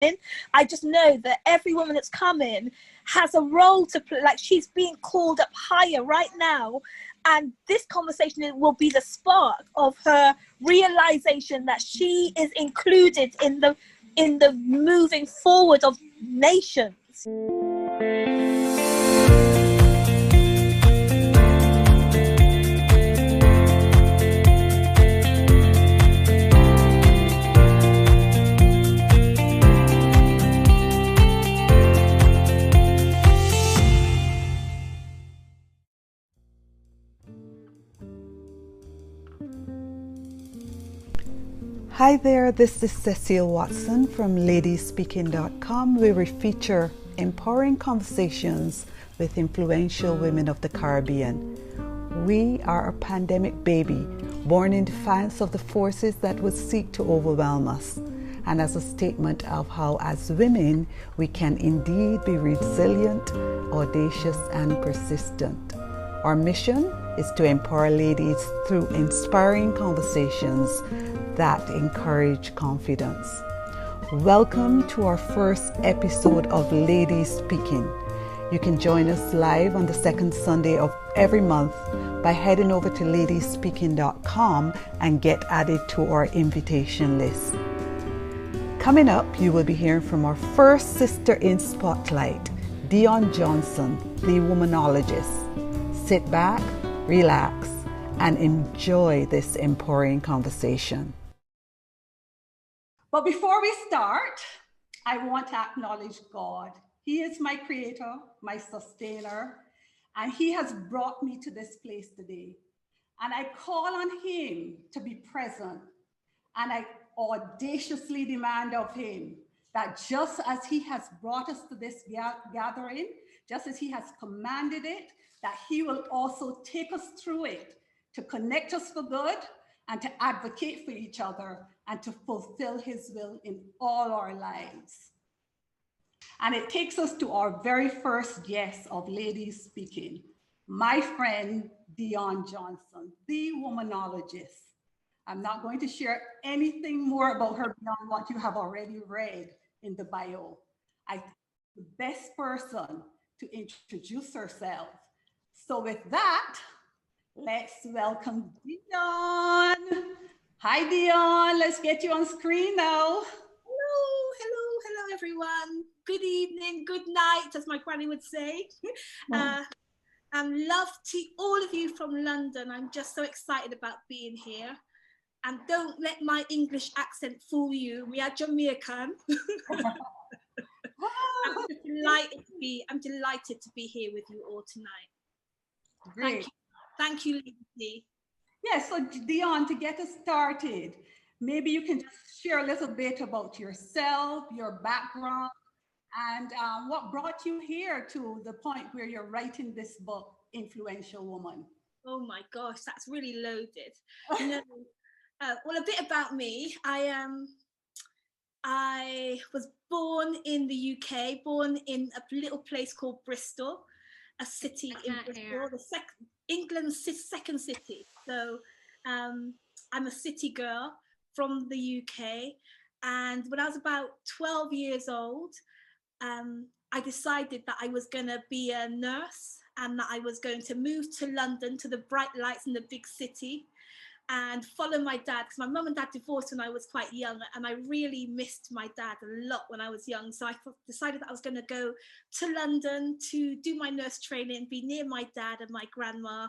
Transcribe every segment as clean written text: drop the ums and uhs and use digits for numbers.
I just know that every woman that's coming has a role to play, like she's being called up higher right now. And this conversation will be the spark of her realization that she is included in the moving forward of nations. Hi there, this is Cecile Watson from ladiesspeaking.com, where we feature empowering conversations with influential women of the Caribbean. We are a pandemic baby, born in defiance of the forces that would seek to overwhelm us, and as a statement of how, as women, we can indeed be resilient, audacious, and persistent. Our mission is to empower ladies through inspiring conversations that encourage confidence. Welcome to our first episode of Ladies Speaking. You can join us live on the second Sunday of every month by heading over to ladiesspeaking.com and get added to our invitation list. Coming up, you will be hearing from our first sister in spotlight, Dion Johnson, the womanologist. Sit back, relax, and enjoy this empowering conversation. But before we start, I want to acknowledge God. He is my creator, my sustainer, and he has brought me to this place today. And I call on him to be present, and I audaciously demand of him that just as he has brought us to this gathering, just as he has commanded it, that he will also take us through it to connect us for good and to advocate for each other and to fulfill his will in all our lives. And it takes us to our very first guest of Ladies Speaking, my friend, Dion Johnson, the womanologist. I'm not going to share anything more about her beyond what you have already read in the bio. I think the best person to introduce herself. So with that, let's welcome Dion. Hi, Dion. Let's get you on screen now. Hello, everyone. Good evening, good night, as my granny would say. And love to all of you from London. I'm just so excited about being here. And don't let my English accent fool you. We are Jamaican. I'm delighted to be here with you all tonight. Great. Thank you, Lindsay. Yes, so Dion, to get us started, maybe you can just share a little bit about yourself, your background, and what brought you here to the point where you're writing this book, Influential Woman. Oh my gosh, that's really loaded. Well, a bit about me. I was born in the UK, born in a little place called Bristol, a city in Bristol, England's second city. So I'm a city girl from the UK. And when I was about 12 years old, I decided that I was going to be a nurse and that I was going to move to London, to the bright lights in the big city, and follow my dad, because my mum and dad divorced when I was quite young, and I really missed my dad a lot when I was young. So I decided that I was going to go to London to do my nurse training, be near my dad and my grandma.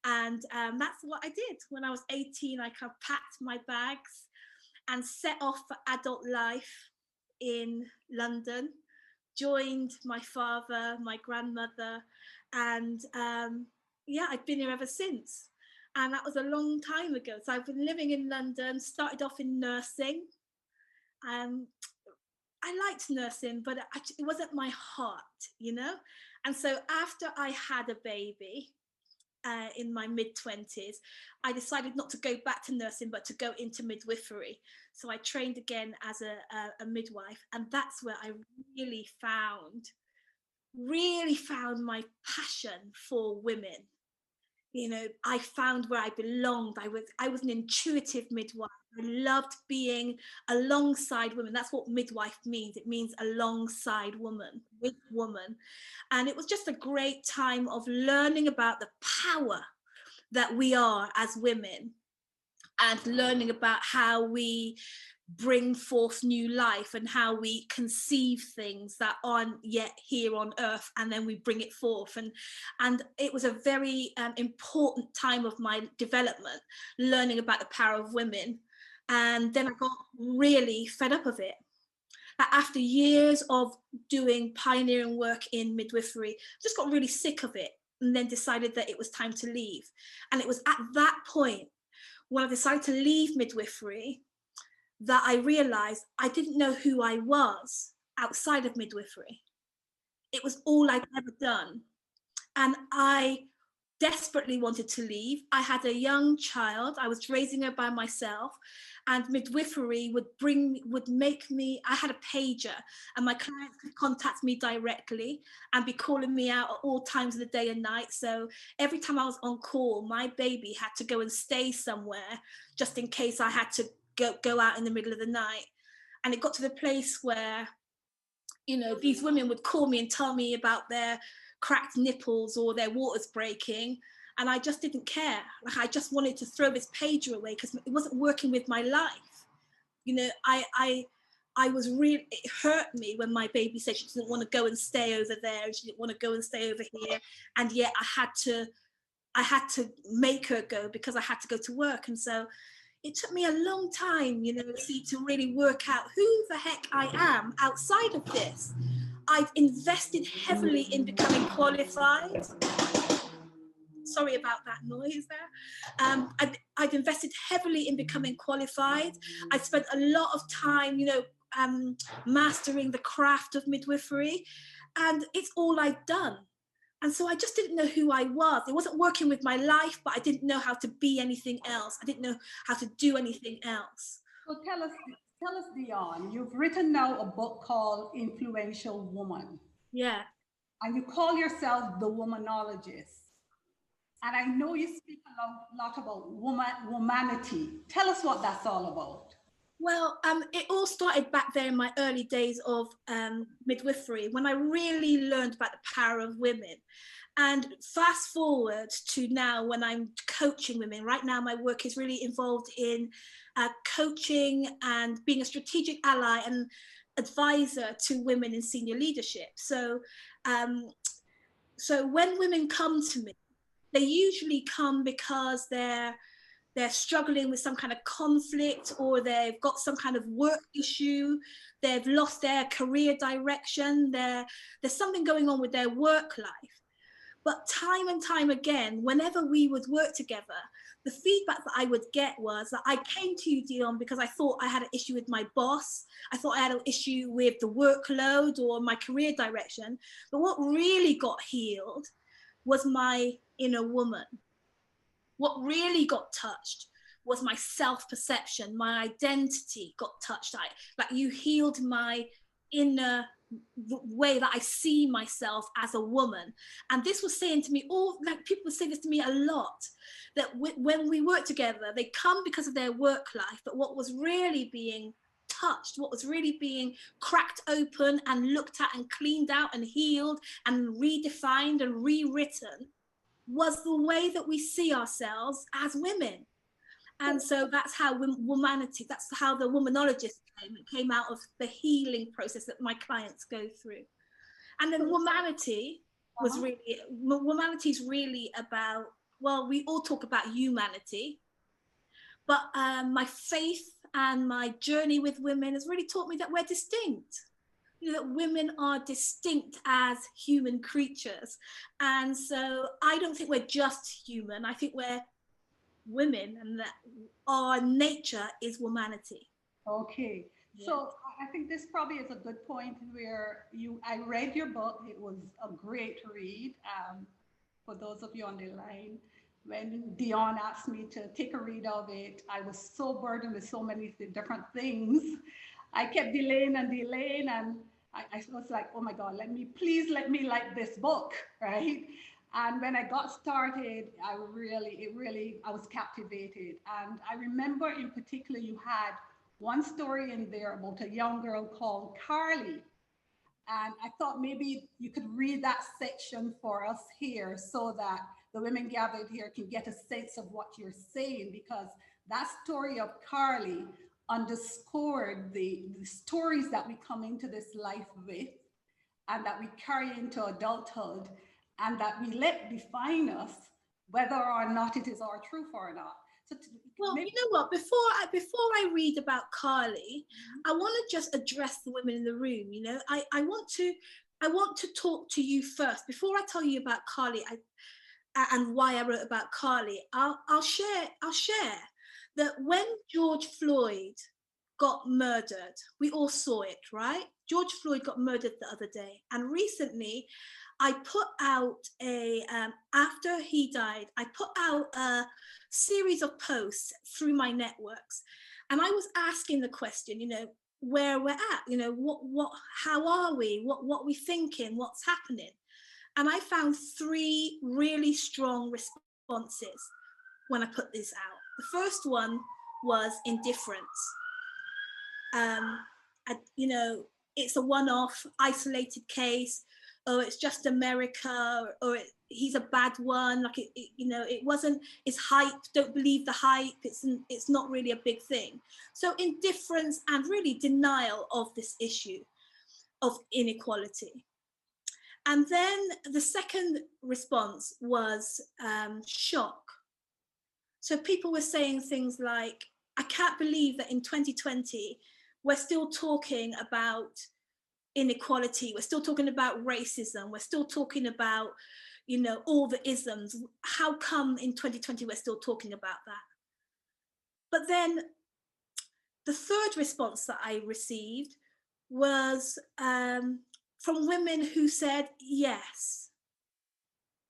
And that's what I did. When I was 18, I kind of packed my bags and set off for adult life in London, joined my father, my grandmother, and I've been here ever since. And that was a long time ago. So I've been living in London, started off in nursing. I liked nursing, but it wasn't my heart, you know? And so after I had a baby in my mid-20s, I decided not to go back to nursing, but to go into midwifery. So I trained again as a midwife. And that's where I really found my passion for women. You know, I found where I belonged. I was an intuitive midwife. I loved being alongside women. That's what midwife means. It means alongside woman, with woman. And it was just a great time of learning about the power that we are as women, and learning about how we bring forth new life and how we conceive things that aren't yet here on earth, and then we bring it forth. And it was a very important time of my development, learning about the power of women. And then I got really fed up of it. After years of doing pioneering work in midwifery, just got really sick of it, and then decided that it was time to leave. And it was at that point, when I decided to leave midwifery, that I realized I didn't know who I was outside of midwifery. It was all I'd ever done. And I desperately wanted to leave. I had a young child. I was raising her by myself, and midwifery would make me, I had a pager, and my clients could contact me directly and be calling me out at all times of the day and night. So every time I was on call, my baby had to go and stay somewhere just in case I had to go out in the middle of the night. And it got to the place where, you know, these women would call me and tell me about their cracked nipples or their waters breaking, and I just didn't care. Like, I just wanted to throw this pager away because it wasn't working with my life. You know, I was really, it hurt me when my baby said she didn't want to go and stay over there, and she didn't want to go and stay over here, and yet I had to make her go because I had to go to work. And so it took me a long time, you know, to really work out who the heck I am outside of this. I've invested heavily in becoming qualified. Sorry about that noise there. I've invested heavily in becoming qualified. I spent a lot of time, you know, mastering the craft of midwifery, and it's all I'd done. And so I just didn't know who I was. It wasn't working with my life, but I didn't know how to be anything else. I didn't know how to do anything else. So tell us, Dion, you've written now a book called Influential Woman. Yeah. And you call yourself the womanologist. And I know you speak a lot about womanity. Tell us what that's all about. Well, it all started back there in my early days of midwifery, when I really learned about the power of women. And fast forward to now, when I'm coaching women. Right now, my work is really involved in coaching and being a strategic ally and advisor to women in senior leadership. So, so when women come to me, they usually come because they're struggling with some kind of conflict, or they've got some kind of work issue, they've lost their career direction, there's something going on with their work life. But time and time again, whenever we would work together, the feedback that I would get was that I came to you, Dion, because I thought I had an issue with my boss. I thought I had an issue with the workload or my career direction. But what really got healed was my inner woman. What really got touched was my self-perception, my identity got touched. Like, you healed my inner way that I see myself as a woman. And this was saying to me, like, people would say this to me a lot, that when we work together, they come because of their work life, but what was really being touched, what was really being cracked open and looked at and cleaned out and healed and redefined and rewritten was the way that we see ourselves as women. And so that's how womanity, that's how the womanologist came out of the healing process that my clients go through. And then womanity was really, womanity is really about, well, we all talk about humanity, but my faith and my journey with women has really taught me that we're distinct. You know, that women are distinct as human creatures. And so I don't think we're just human. I think we're women, and that our nature is womanity. Okay. Yeah. So I think this probably is a good point where I read your book. It was a great read. For those of you on the line, when Dion asked me to take a read of it, I was so burdened with so many different things. I kept delaying, and I was like, oh my God, please let me like this book, right? And when I got started, I was captivated. And I remember in particular, you had one story in there about a young girl called Carly. And I thought maybe you could read that section for us here so that the women gathered here can get a sense of what you're saying, because that story of Carly underscored the stories that we come into this life with and that we carry into adulthood and that we let define us, whether or not it is our truth or not. So well, you know what? Before I read about Carly, I want to just address the women in the room. You know, I want to talk to you first before I tell you about Carly and why I wrote about Carly. I'll share that when George Floyd got murdered, we all saw it, right? George Floyd got murdered the other day, and recently I put out after he died, I put out a series of posts through my networks. And I was asking the question, you know, where we're at, you know, how are we? What we thinking? What's happening? And I found 3 really strong responses when I put this out. The first one was indifference. You know, it's a one-off, isolated case, or it's just America, or he's a bad one. Like you know, it wasn't. It's hype. Don't believe the hype. It's not really a big thing. So indifference and really denial of this issue of inequality. And then the second response was shock. So people were saying things like, "I can't believe that in 2020 we're still talking about inequality, we're still talking about racism, we're still talking about, you know, all the isms. How come in 2020 we're still talking about that?" But then the third response that I received was from women who said, "Yes,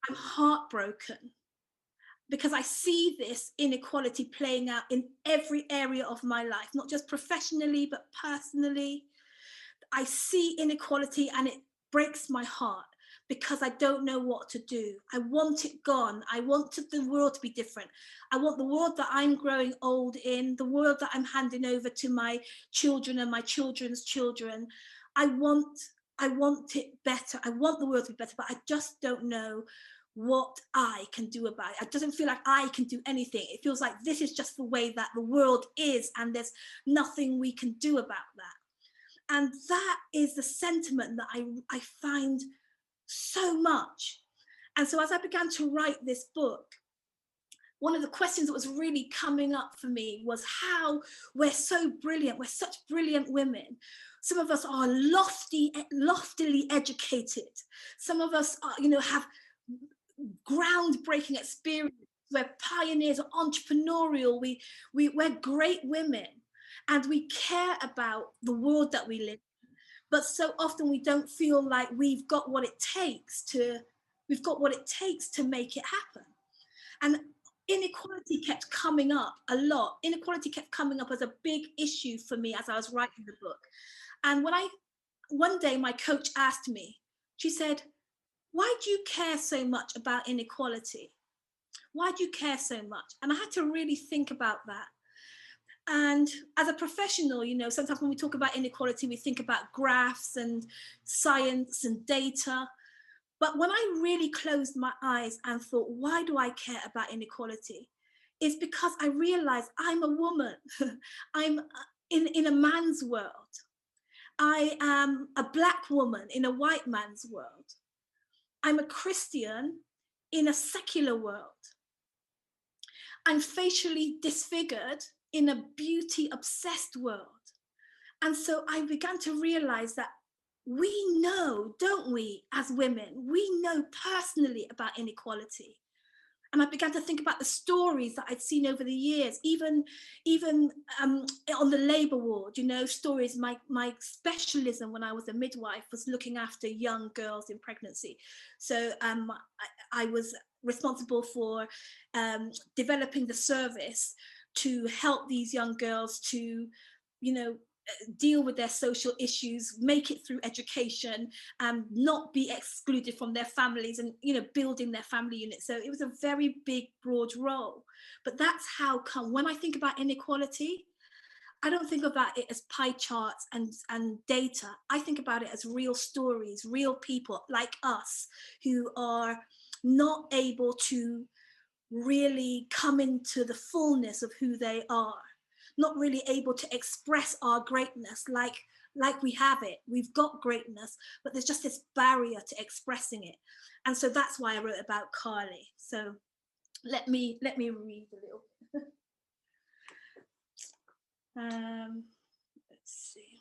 I'm heartbroken because I see this inequality playing out in every area of my life, not just professionally, but personally. I see inequality and it breaks my heart because I don't know what to do. I want it gone. I want the world to be different. I want the world that I'm growing old in, the world that I'm handing over to my children and my children's children. I want it better. I want the world to be better, but I just don't know what I can do about it. It doesn't feel like I can do anything. It feels like this is just the way that the world is, and there's nothing we can do about that." And that is the sentiment that I find so much. And so as I began to write this book, one of the questions that was really coming up for me was how we're so brilliant. We're such brilliant women. Some of us are loftily educated. Some of us are, you know, have groundbreaking experience. We're pioneers, entrepreneurial. We're great women, and we care about the world that we live in. But so often we don't feel like we've got what it takes to make it happen. And inequality kept coming up a lot. Inequality kept coming up as a big issue for me as I was writing the book. And one day my coach asked me, she said, "Why do you care so much about inequality? Why do you care so much?" And I had to really think about that. And as a professional, you know, sometimes when we talk about inequality, we think about graphs and science and data. But when I really closed my eyes and thought, why do I care about inequality? It's because I realized I'm a woman. I'm in a man's world. I am a Black woman in a white man's world. I'm a Christian in a secular world. I'm facially disfigured in a beauty-obsessed world. And so I began to realize that we know, don't we, as women, we know personally about inequality. And I began to think about the stories that I'd seen over the years, even on the labor ward, you know, stories. My specialism when I was a midwife was looking after young girls in pregnancy. So I was responsible for developing the service to help these young girls to, you know, deal with their social issues, make it through education, and not be excluded from their families, and building their family unit. So it was a very big, broad role. But that's how come when I think about inequality, I don't think about it as pie charts and data. I think about it as real stories, real people like us who are not able to really come into the fullness of who they are, not really able to express our greatness like we have it. We've got greatness, but there's just this barrier to expressing it. And so that's why I wrote about Carly. So let me read a little. Let's see.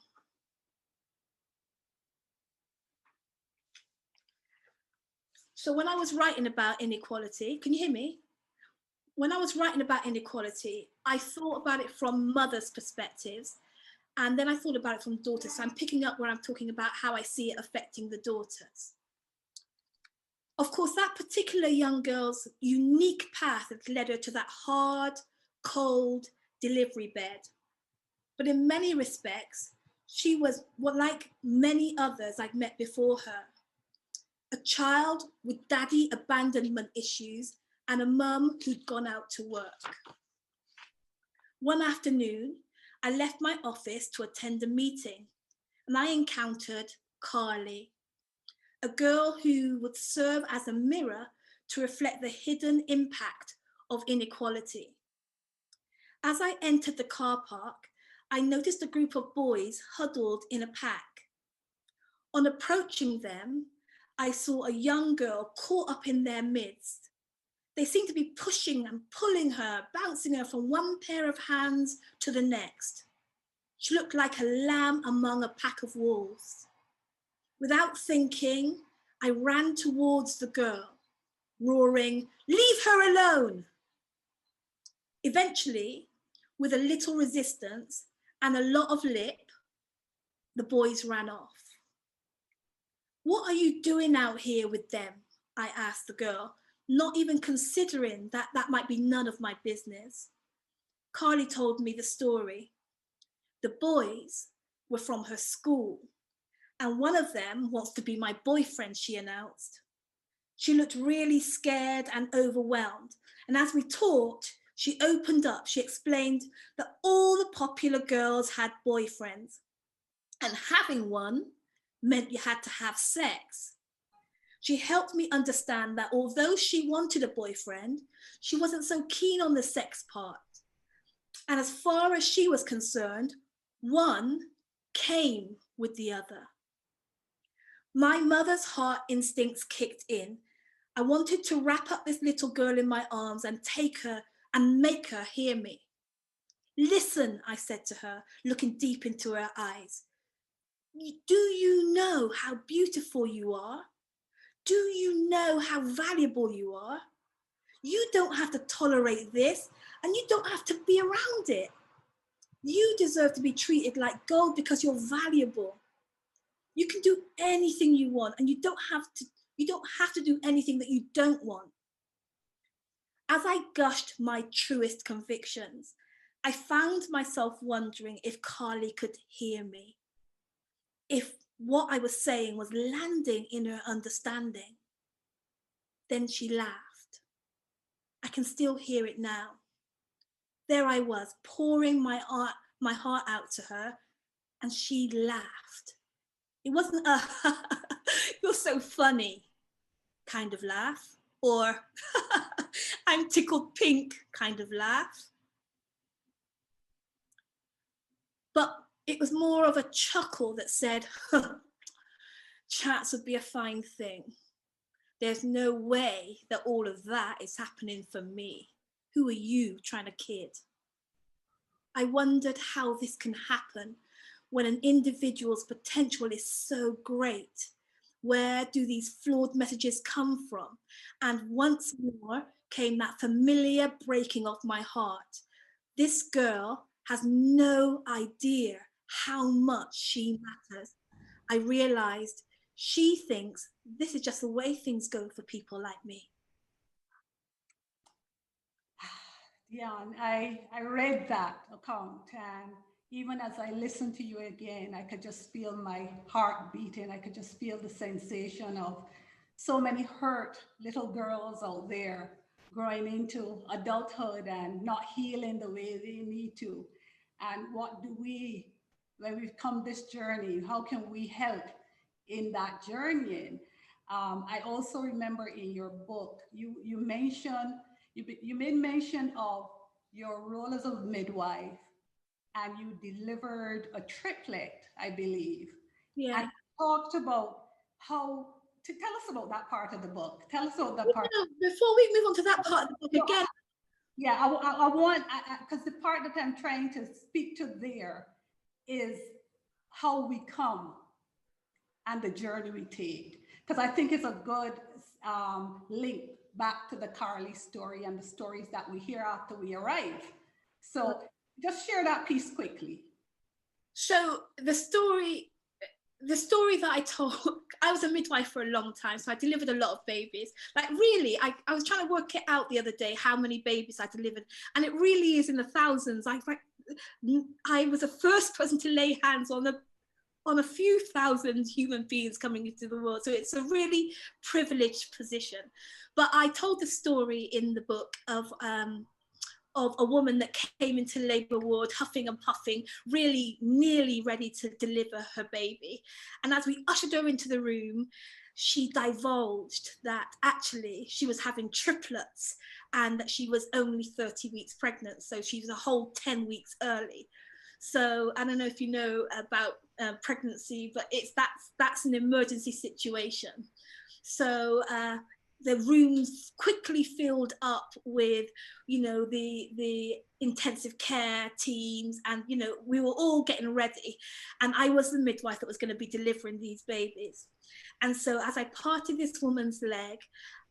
So when I was writing about inequality, can you hear me? When I was writing about inequality, I thought about it from mothers' perspectives, and then I thought about it from daughters. So I'm picking up where I'm talking about how I see it affecting the daughters. Of course, that particular young girl's unique path had led her to that hard, cold delivery bed. But in many respects, she was like many others I'd met before her. A child with daddy abandonment issues and a mum who'd gone out to work. One afternoon, I left my office to attend a meeting, and I encountered Carly, a girl who would serve as a mirror to reflect the hidden impact of inequality. As I entered the car park, I noticed a group of boys huddled in a pack. On approaching them, I saw a young girl caught up in their midst. They seemed to be pushing and pulling her, bouncing her from one pair of hands to the next. She looked like a lamb among a pack of wolves. Without thinking, I ran towards the girl, roaring, "Leave her alone!" Eventually, with a little resistance and a lot of lip, the boys ran off. "What are you doing out here with them?" I asked the girl, not even considering that might be none of my business. Carly told me the story. The boys were from her school, and one of them wants to be my boyfriend, she announced. She looked really scared and overwhelmed, and as we talked, she opened up. She explained that all the popular girls had boyfriends, and having one meant you had to have sex. She helped me understand that although she wanted a boyfriend, she wasn't so keen on the sex part. And as far as she was concerned, one came with the other. My mother's heart instincts kicked in. I wanted to wrap up this little girl in my arms and take her and make her hear me. "Listen," I said to her, looking deep into her eyes. "Do you know how beautiful you are? Do you know how valuable you are? You don't have to tolerate this, and you don't have to be around it. You deserve to be treated like gold because you're valuable. You can do anything you want, and you don't have to do anything that you don't want." As I gushed my truest convictions, I found myself wondering if Carly could hear me, if what I was saying was landing in her understanding. Then she laughed. I can still hear it now. There I was, pouring my heart out to her, and she laughed. It wasn't a "you're so funny" kind of laugh, or "I'm tickled pink" kind of laugh. But it was more of a chuckle that said, "Chats would be a fine thing. There's no way that all of that is happening for me. Who are you trying to kid?" I wondered how this can happen when an individual's potential is so great. Where do these flawed messages come from? And once more came that familiar breaking of my heart. This girl has no idea how much she matters. I realized she thinks this is just the way things go for people like me. Yeah, I read that account, and even as I listen to you again, I could just feel my heart beating. I could just feel the sensation of so many hurt little girls out there growing into adulthood and not healing the way they need to. And what do we, when we've come this journey, how can we help in that journey? I also remember in your book, you mentioned, you made mention of your role as a midwife, and you delivered a triplet, I believe. Yeah. And talked about how to tell us about that part of the book. Tell us about that part. Before we move on to that part of the book again. Yeah, I want, because the part that I'm trying to speak to there is how we come and the journey we take. Because I think it's a good link back to the Carly story and the stories that we hear after we arrive. So just share that piece quickly. So the story that I told, I was a midwife for a long time, so I delivered a lot of babies. Like really, I was trying to work it out the other day, how many babies I delivered, and it really is in the thousands. I was the first person to lay hands on a few thousand human beings coming into the world. So it's a really privileged position. But I told the story in the book of a woman that came into labour ward huffing and puffing, really nearly ready to deliver her baby. And as we ushered her into the room, she divulged that actually she was having triplets and that she was only 30 weeks pregnant. So she was a whole 10 weeks early. So I don't know if you know about pregnancy, but that's an emergency situation. So the rooms quickly filled up with, the intensive care teams, and, we were all getting ready. And I was the midwife that was going to be delivering these babies. And so as I parted this woman's leg,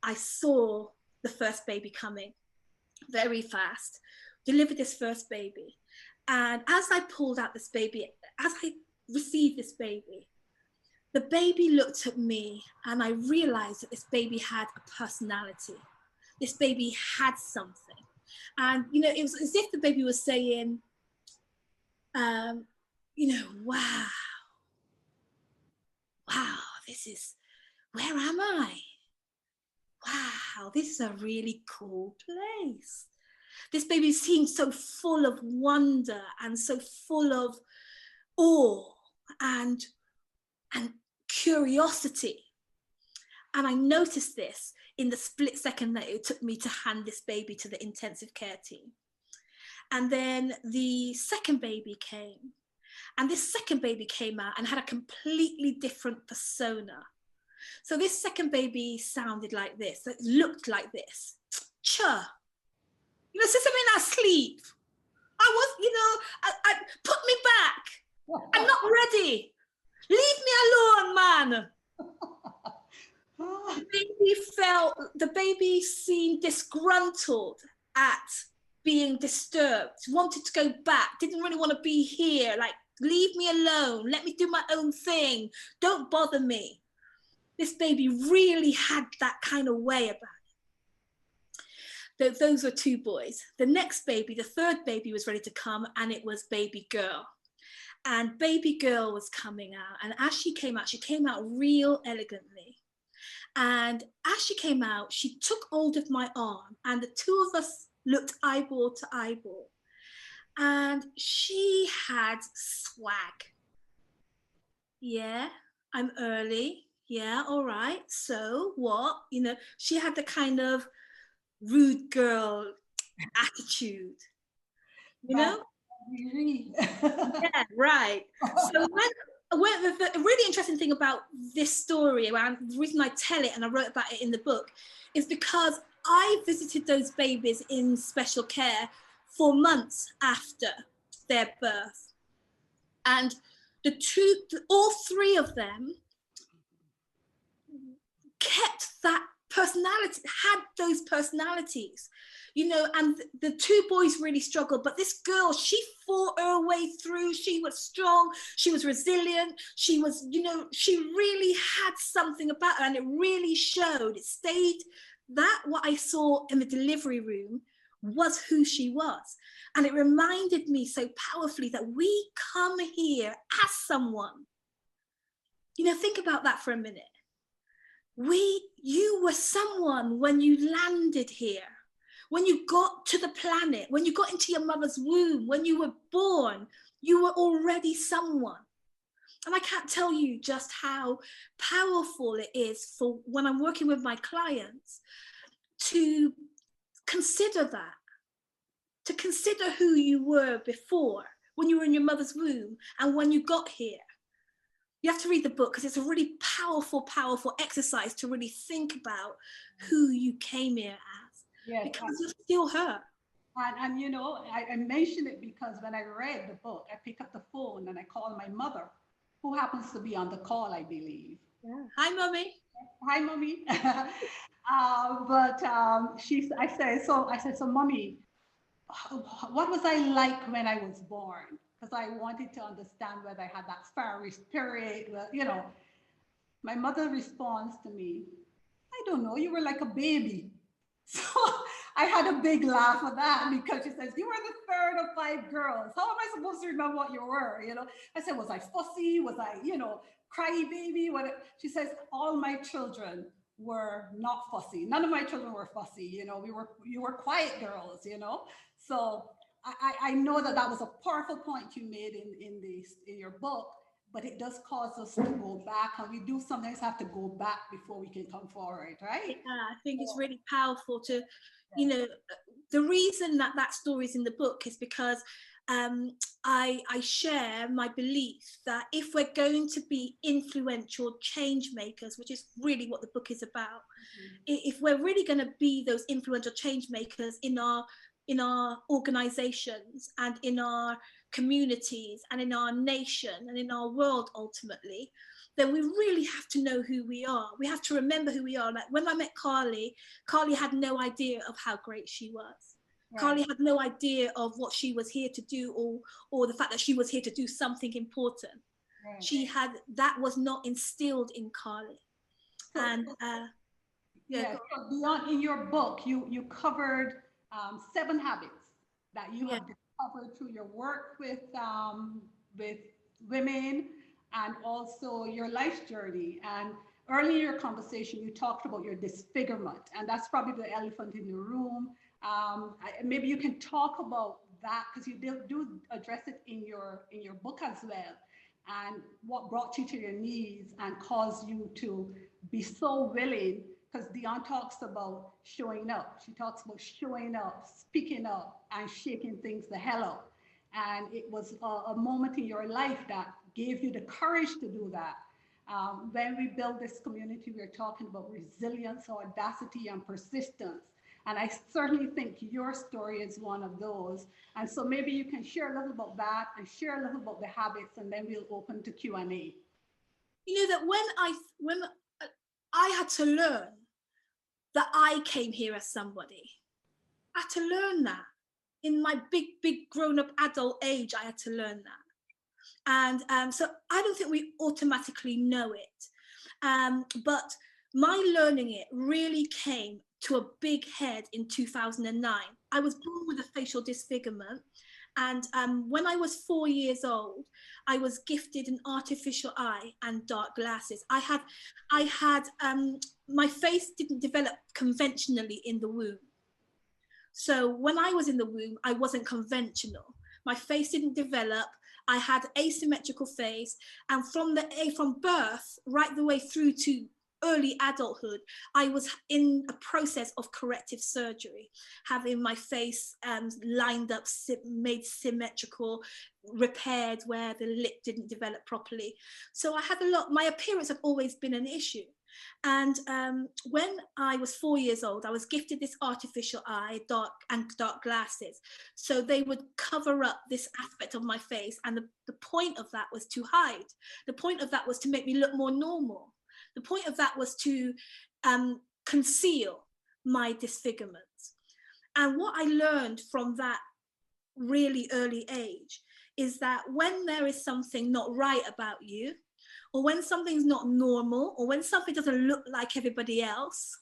I saw the first baby coming very fast, delivered this first baby. And as I pulled out this baby, as I received this baby, the baby looked at me and I realized that this baby had a personality. This baby had something. And, it was as if the baby was saying, wow, this is, where am I? Wow, this is a really cool place. This baby seemed so full of wonder and so full of awe and curiosity. And I noticed this in the split second that it took me to hand this baby to the intensive care team. And then the second baby came. And this second baby came out and had a completely different persona. So this second baby sounded like this, it looked like this. Chur. Since I'm in our sleep, I was, I put me back. I'm not ready. Leave me alone, man. The baby seemed disgruntled at being disturbed, wanted to go back, didn't really want to be here, like, leave me alone, let me do my own thing, don't bother me. This baby really had that kind of way about it. Those were two boys. The next baby, the third baby, was ready to come, and it was baby girl. And baby girl was coming out, and as she came out real elegantly. And as she came out, she took hold of my arm, and the two of us looked eyeball to eyeball. And she had swag. Yeah, I'm early. Yeah, all right. So what? She had the kind of rude girl attitude. Yeah, right. So the really interesting thing about this story, and the reason I tell it and I wrote about it in the book, is because I visited those babies in special care for months after their birth. And all three of them kept that personality, had those personalities, and the two boys really struggled, but this girl, she fought her way through. She was strong, she was resilient, she was, she really had something about her, and it really showed. It stayed, that what I saw in the delivery room was who she was. And it reminded me so powerfully that we come here as someone. You know, think about that for a minute. You were someone when you landed here, when you got to the planet, when you got into your mother's womb, when you were born, you were already someone. And I can't tell you just how powerful it is for when I'm working with my clients to consider that, to consider who you were before, when you were in your mother's womb and when you got here. You have to read the book because it's a really powerful, powerful exercise to really think about who you came here as. Yes, because you're still her. And you know, I mention it because when I read the book, I pick up the phone and I call my mother, who happens to be on the call, I believe. Yeah. Hi, Mommy. Hi, Mommy. I said, so Mommy, what was I like when I was born? Because I wanted to understand whether I had that fiery spirit. Well, you know, my mother responds to me, I don't know, you were like a baby. So I had a big laugh at that because she says, you were the third of 5 girls. How am I supposed to remember what you were? You know, I said, was I fussy? Was I, you know, cry baby? What? She says, all my children were not fussy. None of my children were fussy. You know, you were quiet girls, you know? So I know that was a powerful point you made in your book, but it does cause us to go back, and we do sometimes have to go back before we can come forward, right? Yeah, I think it's really powerful to, you know, the reason that story is in the book is because I share my belief that if we're going to be influential change makers, which is really what the book is about, if we're really going to be those influential change makers in our organizations and in our communities and in our nation and in our world ultimately, then we really have to know who we are. We have to remember who we are. Like when I met Carly had no idea of how great she was. Right. Carly had no idea of what she was here to do, or the fact that she was here to do something important. Right. That was not instilled in Carly. And yeah. So Dion, in your book, you covered 7 habits that you have discovered through your work with women and also your life journey. And early in your conversation, you talked about your disfigurement, and that's probably the elephant in the room. Maybe you can talk about that because you do address it in your book as well, and what brought you to your knees and caused you to be so willing. Because Dion talks about showing up. She talks about showing up, speaking up, and shaking things the hell up. And it was a moment in your life that gave you the courage to do that. When we build this community, we're talking about resilience, audacity, and persistence. And I certainly think your story is one of those. And so maybe you can share a little about that and share a little about the habits, and then we'll open to Q&A. You know that when I had to learn that I came here as somebody. I had to learn that. In my big grown-up adult age, I had to learn that. And so I don't think we automatically know it. But my learning it really came to a big head in 2009. I was born with a facial disfigurement. And when I was 4 years old, I was gifted an artificial eye and dark glasses. I had my face didn't develop conventionally in the womb. So when I was in the womb, I wasn't conventional. My face didn't develop. I had asymmetrical face, and from birth right the way through to early adulthood, I was in a process of corrective surgery, having my face lined up, made symmetrical, repaired where the lip didn't develop properly. So I had my appearance had always been an issue. And when I was 4 years old, I was gifted this artificial eye, dark glasses. So they would cover up this aspect of my face. And the point of that was to hide. The point of that was to make me look more normal. The point of that was to conceal my disfigurements. And what I learned from that really early age is that when there is something not right about you, or when something's not normal, or when something doesn't look like everybody else,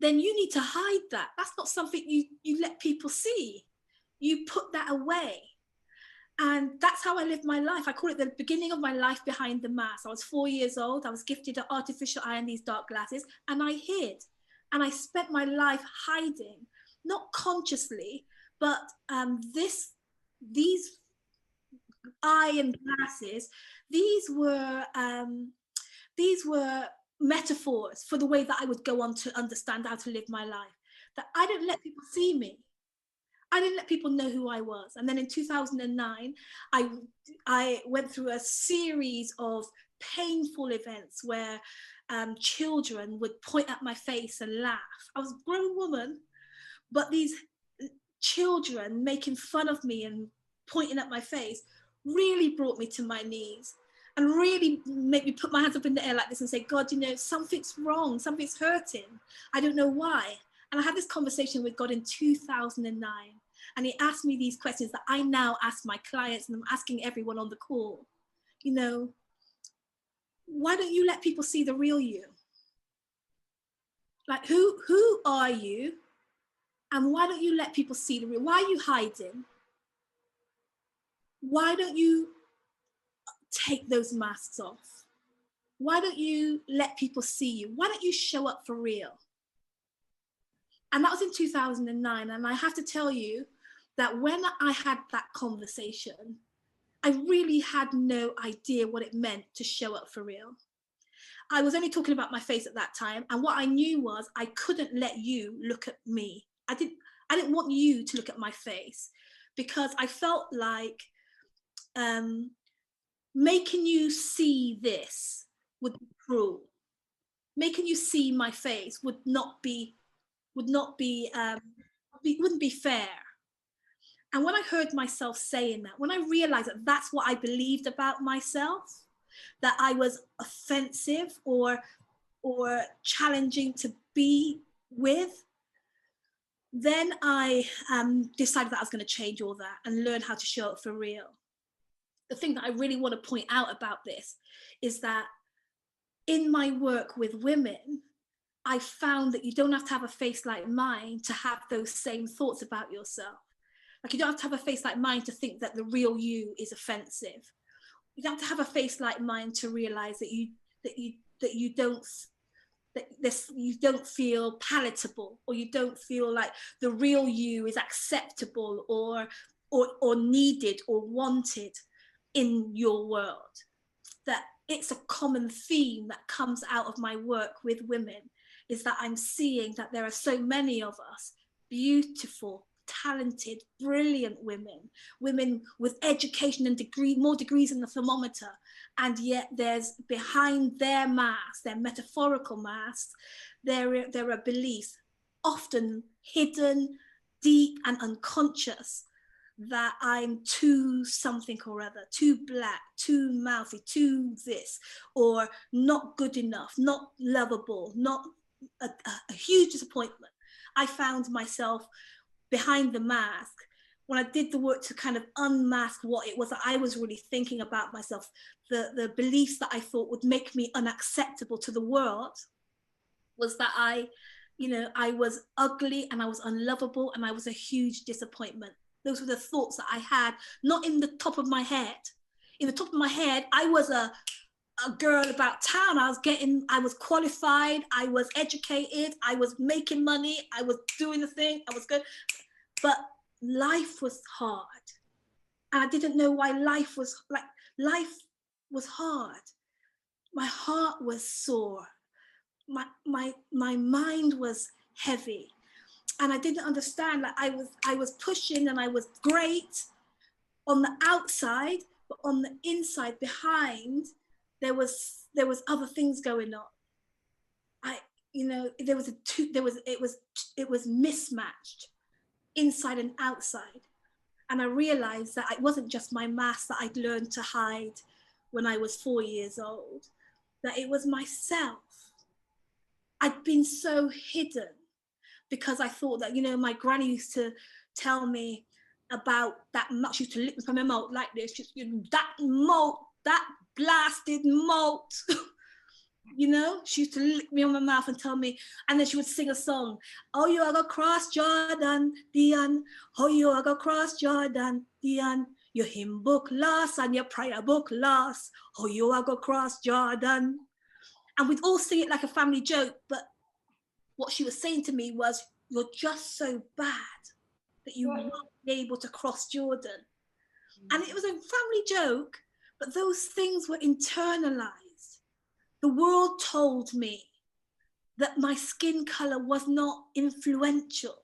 then you need to hide that. That's not something you let people see. you put that away. And that's how I lived my life. I call it the beginning of my life behind the mask. I was 4 years old. I was gifted an artificial eye and these dark glasses, and I hid. And I spent my life hiding, not consciously, but these eye and glasses, these were metaphors for the way that I would go on to understand how to live my life. That I didn't let people see me. I didn't let people know who I was. And then in 2009, I went through a series of painful events where children would point at my face and laugh. I was a grown woman, but these children making fun of me and pointing at my face really brought me to my knees and really made me put my hands up in the air like this and say, God, you know, something's wrong, something's hurting. I don't know why. And I had this conversation with God in 2009. And he asked me these questions that I now ask my clients, and I'm asking everyone on the call. You know, why don't you let people see the real you? Like, who are you? And why don't you let people see the real? Why are you hiding? Why don't you take those masks off? Why don't you let people see you? Why don't you show up for real? And that was in 2009. And I have to tell you that when I had that conversation, I really had no idea what it meant to show up for real. I was only talking about my face at that time. And what I knew was I couldn't let you look at me. I didn't want you to look at my face, because I felt like making you see this would be cruel. Making you see my face wouldn't be fair. And when I heard myself saying that, when I realized that that's what I believed about myself, that I was offensive or challenging to be with, then I decided that I was going to change all that and learn how to show up for real. The thing that I really want to point out about this is that in my work with women, I found that you don't have to have a face like mine to have those same thoughts about yourself. Like, you don't have to have a face like mine to think that the real you is offensive. You don't have to have a face like mine to realize that you don't feel palatable, or you don't feel like the real you is acceptable or needed or wanted in your world. That it's a common theme that comes out of my work with women, is that I'm seeing that there are so many of us, beautiful, talented, brilliant women with education and more degrees than the thermometer, and yet there's behind their masks, their metaphorical masks, there are beliefs, often hidden, deep and unconscious, that I'm too something or other, too black, too mouthy, too this, or not good enough, not lovable, not a huge disappointment. I found myself behind the mask when I did the work to kind of unmask what it was that I was really thinking about myself, the beliefs that I thought would make me unacceptable to the world, was that I was ugly and I was unlovable and I was a huge disappointment. Those were the thoughts that I had, not in the top of my head. In the top of my head, I was a girl about town. I was qualified, I was educated, I was making money, I was doing the thing, I was good. But life was hard. And I didn't know why life was hard. My heart was sore. My mind was heavy. And I didn't understand that I was pushing and I was great on the outside, but on the inside, behind, there was other things going on. It was mismatched, inside and outside. And I realized that it wasn't just my mask that I'd learned to hide when I was 4 years old, that it was myself. I'd been so hidden because I thought that, my granny used to tell me about that much, used to lick me from my mouth like this, just that moat, that blasted moat. You know, she used to lick me on my mouth and tell me, and then she would sing a song. Oh, you are gonna cross Jordan, Dion. Oh, you are gonna cross Jordan, Dion. Your hymn book lost and your prayer book lost. Oh, you are gonna cross Jordan. And we'd all sing it like a family joke, but what she was saying to me was, you're just so bad that you won't be able to cross Jordan. And it was a family joke, but those things were internalized. The world told me that my skin color was not influential.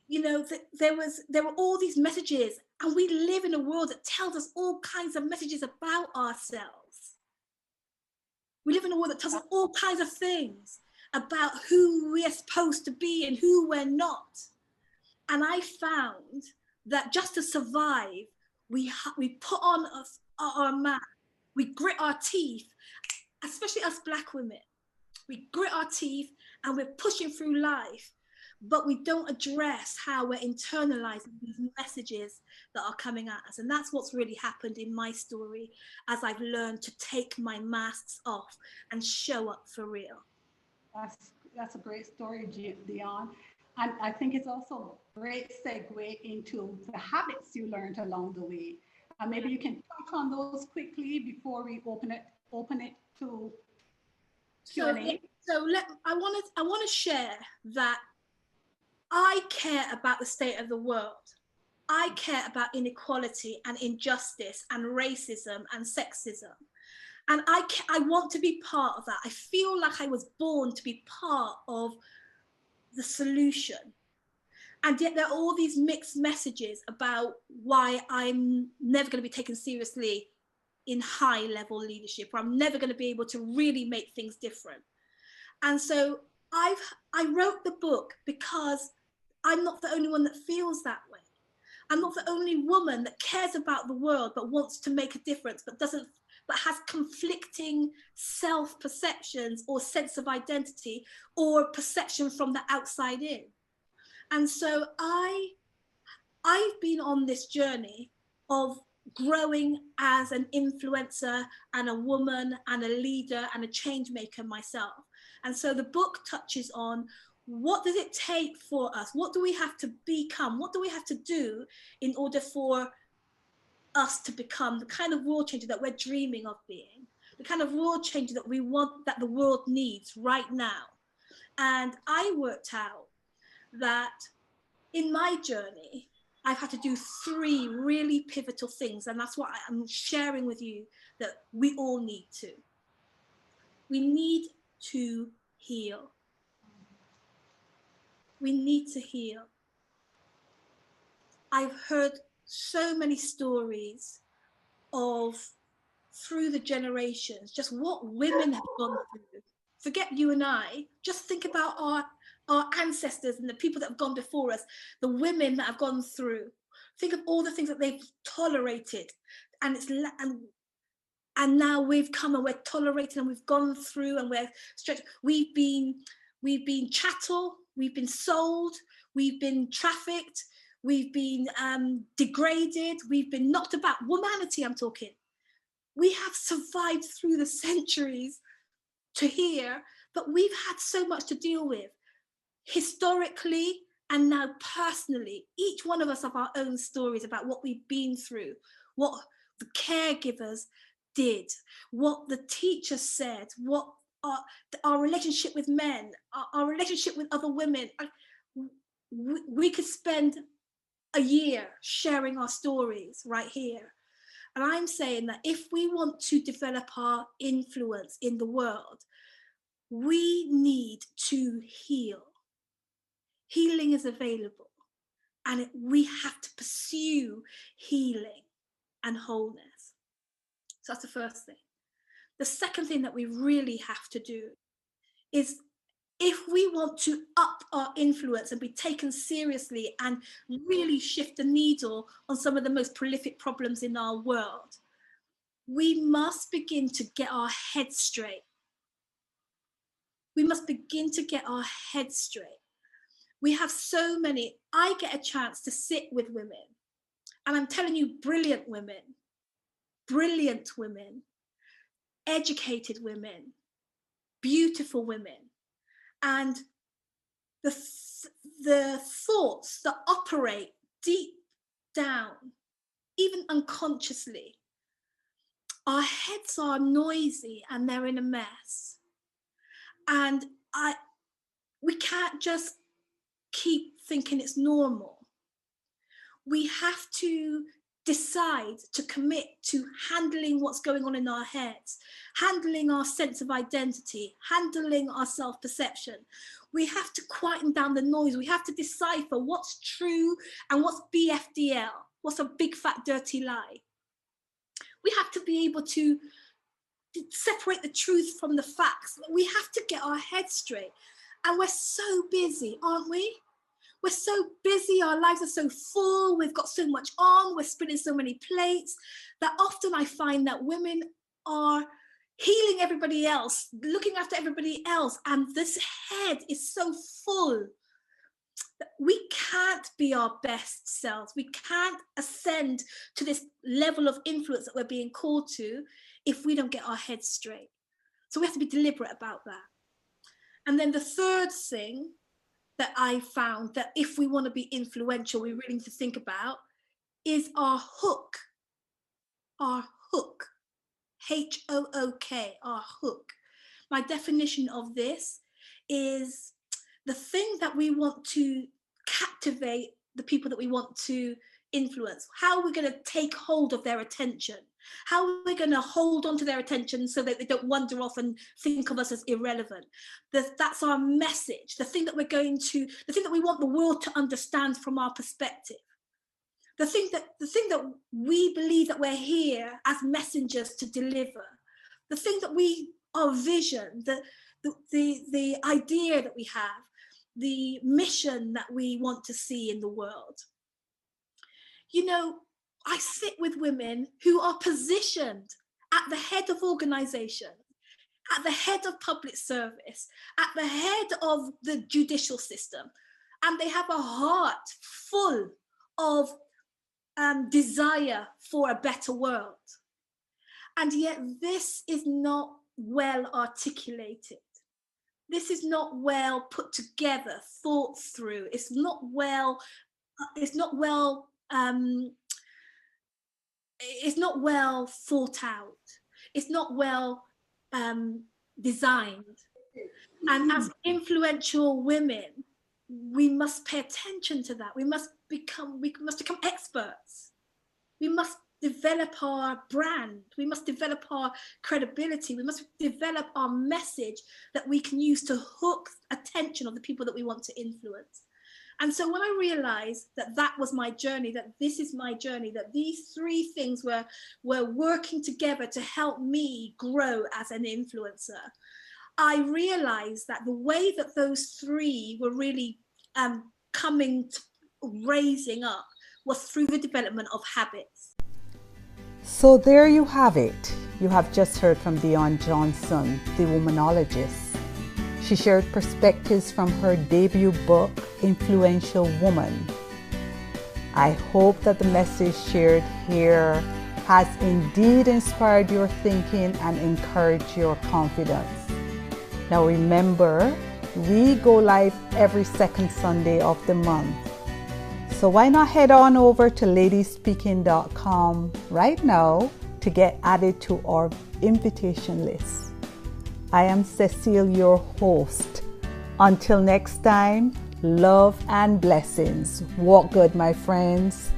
You know, that there were all these messages, and we live in a world that tells us all kinds of messages about ourselves. We live in a world that tells us all kinds of things about who we're supposed to be and who we're not. And I found that just to survive, we put on our mask, we grit our teeth, especially us Black women. We grit our teeth and we're pushing through life, but we don't address how we're internalizing these messages that are coming at us. And that's what's really happened in my story as I've learned to take my masks off and show up for real. That's a great story, Dion. And I think it's also a great segue into the habits you learned along the way. Maybe you can touch on those quickly before we open it to Q&A. I want to share that I care about the state of the world. I care about inequality and injustice and racism and sexism. And I want to be part of that. I feel like I was born to be part of the solution. And yet there are all these mixed messages about why I'm never going to be taken seriously in high level leadership, or I'm never going to be able to really make things different. And so I wrote the book because I'm not the only one that feels that way. I'm not the only woman that cares about the world but wants to make a difference, but has conflicting self-perceptions or sense of identity or perception from the outside in. And so I've been on this journey of growing as an influencer and a woman and a leader and a change maker myself. And so the book touches on, what does it take for us? What do we have to become? What do we have to do in order for us to become the kind of world changer that we're dreaming of being, the kind of world changer that we want, that the world needs right now? And I worked out that in my journey, I've had to do 3 really pivotal things. And that's what I'm sharing with you, that we all need to. We need to heal. We need to heal. I've heard so many stories of, through the generations, just what women have gone through. Forget you and I, just think about our ancestors and the people that have gone before us, the women that have gone through. Think of all the things that they've tolerated, and now we've come and we're tolerating, and we've gone through, and we're stretched. We've been chattel, we've been sold, we've been trafficked, we've been degraded, we've been knocked about. Womanity, I'm talking. We have survived through the centuries to here, but we've had so much to deal with historically and now personally. Each one of us have our own stories about what we've been through, what the caregivers did, what the teacher said, what our relationship with men, our relationship with other women. We could spend a year sharing our stories right here. And I'm saying that if we want to develop our influence in the world, we need to heal. Healing is available, and we have to pursue healing and wholeness. So that's the first thing. The second thing that we really have to do is, if we want to up our influence and be taken seriously and really shift the needle on some of the most prolific problems in our world, we must begin to get our heads straight. We must begin to get our heads straight. We have so many. I get a chance to sit with women, and I'm telling you, brilliant women, educated women, beautiful women, and the thoughts that operate deep down, even unconsciously, our heads are noisy and they're in a mess. And we can't just keep thinking it's normal. We have to decide to commit to handling what's going on in our heads, handling our sense of identity, handling our self-perception. We have to quieten down the noise. We have to decipher what's true and what's BFDL, what's a big fat dirty lie. We have to be able to separate the truth from the facts. We have to get our heads straight. And we're so busy, aren't we? We're so busy, our lives are so full, we've got so much on, we're spinning so many plates, that often I find that women are healing everybody else, looking after everybody else, and this head is so full that we can't be our best selves. We can't ascend to this level of influence that we're being called to if we don't get our heads straight. So we have to be deliberate about that. And then the third thing that I found that if we want to be influential, we really need to think about is our hook. Our hook. H-O-O-K, our hook. My definition of this is the thing that we want to captivate the people that we want to influence. How we're going to take hold of their attention. How we're going to hold on to their attention so that they don't wander off and think of us as irrelevant. That's our message. The thing that we want the world to understand from our perspective. The thing that we believe that we're here as messengers to deliver. The thing that our vision, the idea that we have, the mission that we want to see in the world. You know, I sit with women who are positioned at the head of organizations, at the head of public service, at the head of the judicial system, and they have a heart full of desire for a better world. And yet this is not well articulated. This is not well put together, thought through. It's not well thought out. It's not well designed. And as influential women, we must pay attention to that. We must become experts. We must develop our brand. We must develop our credibility. We must develop our message that we can use to hook attention of the people that we want to influence. And so when I realized that was my journey, that this is my journey, that these three things were working together to help me grow as an influencer, I realized that the way that those three were really raising up was through the development of habits. So there you have it. You have just heard from Dion Johnson, the womanologist. She shared perspectives from her debut book, Influential Woman. I hope that the message shared here has indeed inspired your thinking and encouraged your confidence. Now remember, we go live every second Sunday of the month. So why not head on over to ladiesspeaking.com right now to get added to our invitation list. I am Cecile, your host. Until next time, love and blessings. Walk good, my friends.